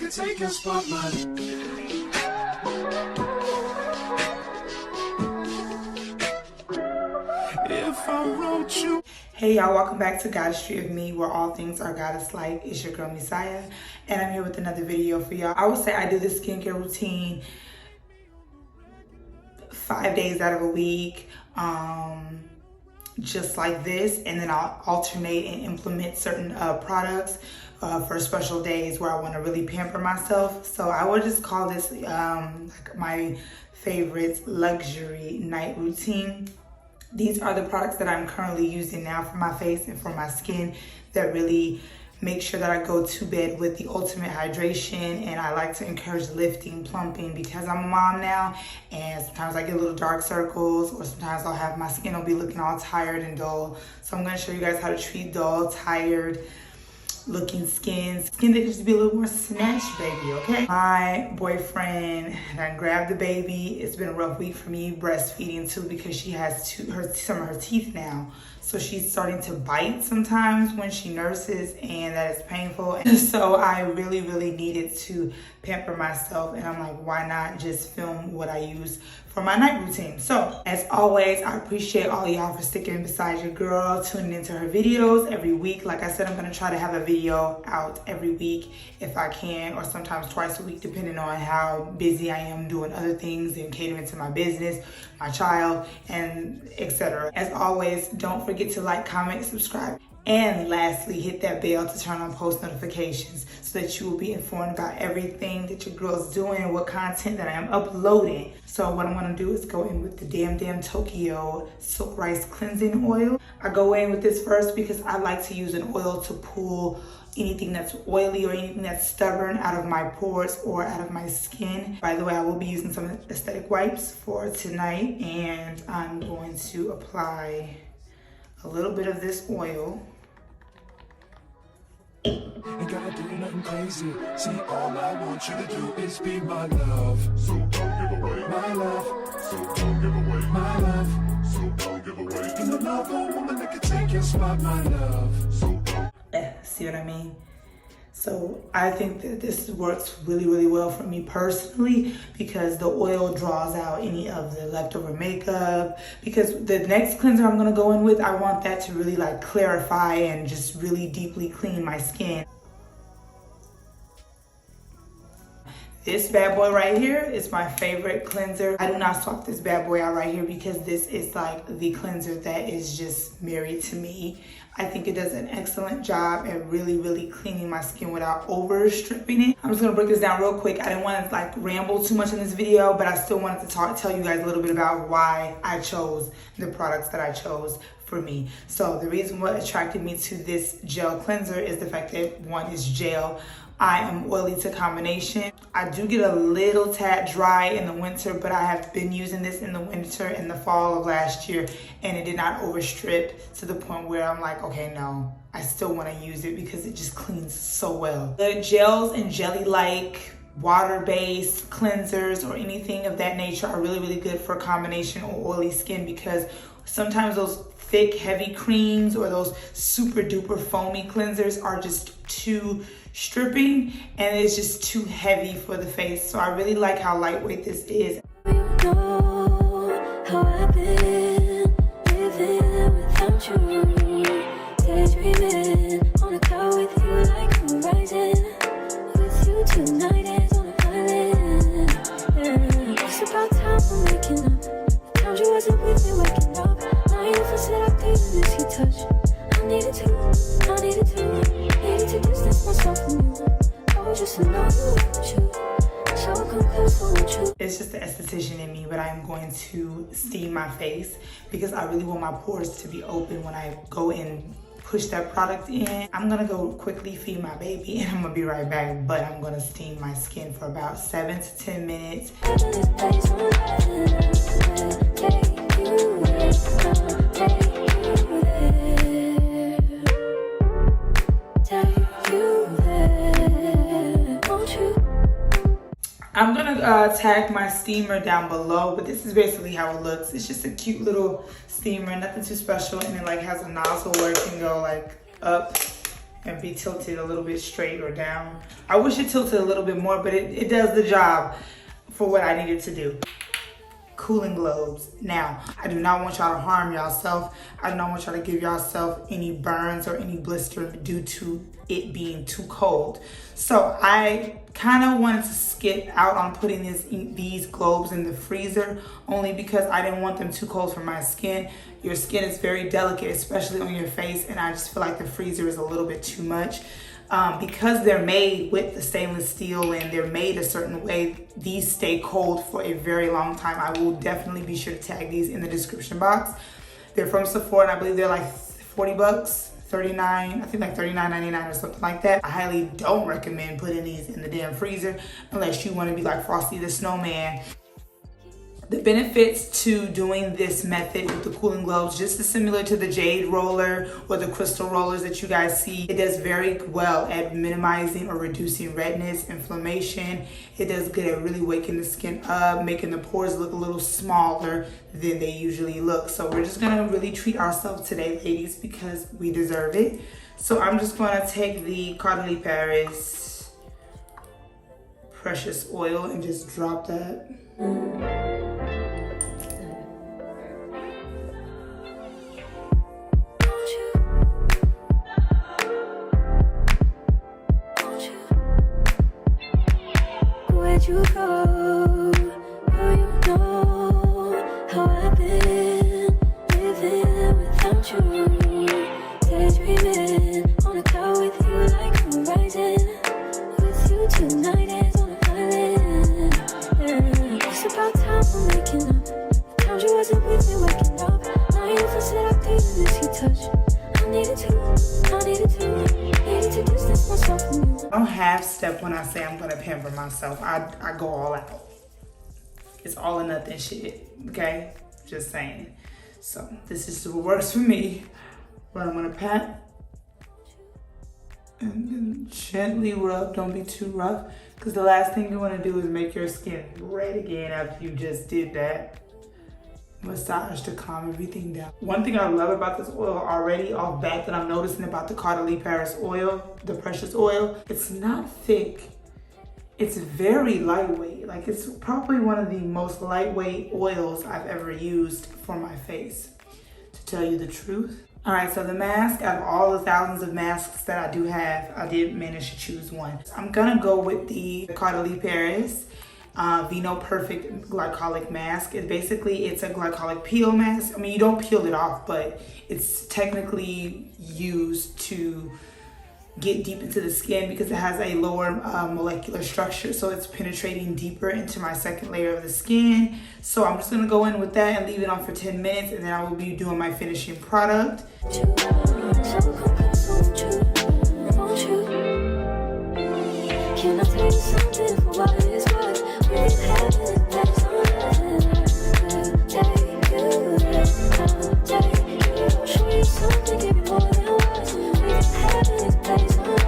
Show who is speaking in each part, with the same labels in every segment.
Speaker 1: can take your spotlight. If I wrote you.
Speaker 2: Hey y'all, welcome back to Goddessry of Me, where all things are goddess-like. It's your girl Messiah, and I'm here with another video for y'all. I would say I do this skincare routine 5 days out of a week, just like this, and then I'll alternate and implement certain products for special days where I want to really pamper myself. So I would just call this like my favorite luxury night routine. These are the products that I'm currently using now for my face and for my skin that really make sure that I go to bed with the ultimate hydration. And I like to encourage lifting, plumping, because I'm a mom now, and sometimes I get little dark circles, or sometimes I'll have my skin will be looking all tired and dull. So I'm going to show you guys how to treat dull, tired looking skin that can just be a little more snatched, baby. Okay, my boyfriend done grabbed the baby. It's been a rough week for me breastfeeding too, because she has some of her teeth now, so she's starting to bite sometimes when she nurses, and that is painful. And so I really needed to pamper myself, and I'm like, why not just film what I use for my night routine? So as always, I appreciate all y'all for sticking beside your girl, tuning into her videos every week. Like I said, I'm gonna try to have a video out every week if I can, or sometimes twice a week, depending on how busy I am doing other things and catering to my business, my child, and etc. As always, don't forget to like, comment, subscribe. And lastly, hit that bell to turn on post notifications so that you will be informed about everything that your girl's doing and what content that I am uploading. So what I'm gonna do is go in with the Damn Tokyo Silk Rice Cleansing Oil. I go in with this first because I like to use an oil to pull anything that's oily or anything that's stubborn out of my pores or out of my skin. By the way, I will be using some aesthetic wipes for tonight, and I'm going to apply a little bit of this oil.
Speaker 1: Ain't gotta do nothing crazy. See, all I want you to do is be my love. So don't give away my love. So don't give away my love. So don't give away. In the love of a woman that can take your spot, my love. So don't.
Speaker 2: See what I mean? So I think that this works really well for me personally, because the oil draws out any of the leftover makeup. Because the next cleanser I'm gonna go in with, I want that to really like clarify and just really deeply clean my skin. This bad boy right here is my favorite cleanser. I do not swap this bad boy out right here because this is like the cleanser that is just married to me. I think it does an excellent job at really cleaning my skin without over stripping it. I'm just gonna break this down real quick. I didn't want to like ramble too much in this video, but I still wanted to tell you guys a little bit about why I chose the products that I chose for me. So the reason what attracted me to this gel cleanser is the fact that one is gel. I am oily to combination. I do get a little tad dry in the winter, but I have been using this in the winter and the fall of last year, and it did not overstrip to the point where I'm like, okay, no, I still want to use it because it just cleans so well. The gels and jelly-like water-based cleansers or anything of that nature are really good for combination or oily skin, because sometimes those thick, heavy creams or those super duper foamy cleansers are just too stripping, and it's just too heavy for the face. So I really like how lightweight this is.
Speaker 3: You know how I've been living without you, daydreaming on a cloud with you like horizon. With you tonight is on an island. Yeah. It's about time we're making up. The times you wasn't with me waking up. Now you never said I did this, you touch. I needed to distance myself from you. Oh, just to know you want you. So come close, I want you.
Speaker 2: It's just the esthetician in me, but I'm going to steam my face because I really want my pores to be open when I go and push that product in. I'm gonna go quickly feed my baby and I'm gonna be right back, but I'm gonna steam my skin for about 7 to 10 minutes. I'm gonna tag my steamer down below, but this is basically how it looks. It's just a cute little steamer, nothing too special, and it like has a nozzle where it can go like up and be tilted a little bit straight or down. I wish it tilted a little bit more, but it does the job for what I needed to do. Cooling globes. Now, I do not want y'all to harm yourself. I do not want y'all to give yourself any burns or any blisters due to it being too cold. So I kind of wanted to skip out on putting these globes in the freezer, only because I didn't want them too cold for my skin. Your skin is very delicate, especially on your face, and I just feel like the freezer is a little bit too much. Because they're made with the stainless steel and they're made a certain way, these stay cold for a very long time. I will definitely be sure to tag these in the description box. They're from Sephora, and I believe they're like 40 bucks, 39, I think like $39.99 or something like that. I highly don't recommend putting these in the damn freezer unless you want to be like Frosty the Snowman. The benefits to doing this method with the cooling globes, just as similar to the jade roller or the crystal rollers that you guys see, it does very well at minimizing or reducing redness, inflammation. It does good at really waking the skin up, making the pores look a little smaller than they usually look. So we're just gonna really treat ourselves today, ladies, because we deserve it. So I'm just gonna take the Cartier Paris Precious Oil and just drop that.
Speaker 3: Where'd you go? Oh, you know how I've been living without you. Daydreaming on a cloud with you like horizon. With you tonight is on an island. It's about time I'm waking up. Found you wasn't with me waking up. Now you feel seductive in this heat touch. I needed to distance myself from you.
Speaker 2: I don't half step when I say I'm gonna pamper myself. I go all out. It's all or nothing shit, okay? Just saying. So this is what works for me. But I'm gonna pat and then gently rub. Don't be too rough, because the last thing you wanna do is make your skin red again after you just did that. Massage to calm everything down. One thing I love about this oil already off bat that I'm noticing about the Cartier Paris oil, the precious oil, it's not thick. It's very lightweight. Like, it's probably one of the most lightweight oils I've ever used for my face, to tell you the truth. All right, so the mask, out of all the thousands of masks that I do have, I did manage to choose one. I'm gonna go with the Cartier Paris Vino Perfect Glycolic Mask. It's a glycolic peel mask. I mean, you don't peel it off, but it's technically used to get deep into the skin because it has a lower molecular structure, so it's penetrating deeper into my second layer of the skin. So I'm just gonna go in with that and leave it on for 10 minutes, and then I will be doing my finishing product. Can I tell you something for what it is worth? We've had it, that's all I'll show you something, give you more than words. We've had it, that's all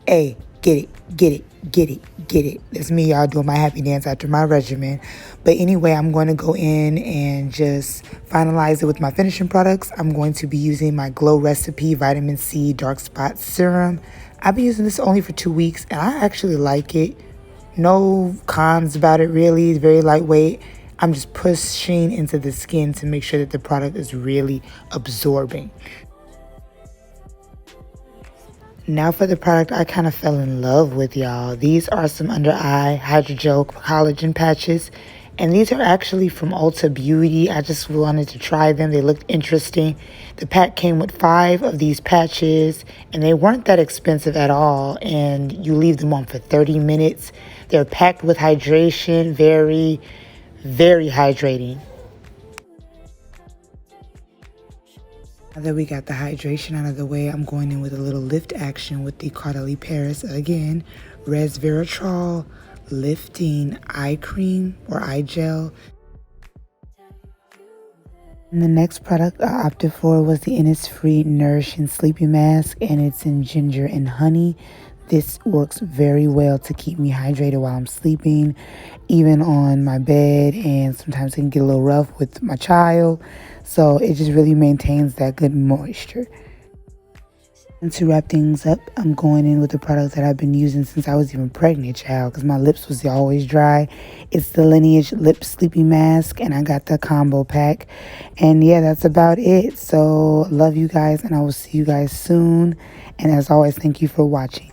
Speaker 2: Hey, get it. That's me, y'all, doing my happy dance after my regimen. But anyway, I'm going to go in and just finalize it with my finishing products. I'm going to be using my Glow Recipe Vitamin C Dark Spot Serum. I've been using this only for 2 weeks, and I actually like it. No cons about it, really. It's very lightweight. I'm just pushing into the skin to make sure that the product is really absorbing. Now for the product I kind of fell in love with, y'all. These are some under eye hydrogel collagen patches, and these are actually from Ulta Beauty. I just wanted to try them. They looked interesting. The pack came with 5 of these patches, and they weren't that expensive at all, and you leave them on for 30 minutes. They're packed with hydration, very, very hydrating. Now that we got the hydration out of the way, I'm going in with a little lift action with the Cartier Paris again. Resveratrol Lifting Eye Cream or Eye Gel. And the next product I opted for was the Innisfree Nourishing Sleeping Mask, and it's in ginger and honey. This works very well to keep me hydrated while I'm sleeping, even on my bed, and sometimes it can get a little rough with my child. So it just really maintains that good moisture. And to wrap things up, I'm going in with the product that I've been using since I was even pregnant, child, because my lips was always dry. It's the Lineage Lip Sleeping Mask, and I got the combo pack. And yeah, that's about it. So love you guys, and I will see you guys soon. And as always, thank you for watching.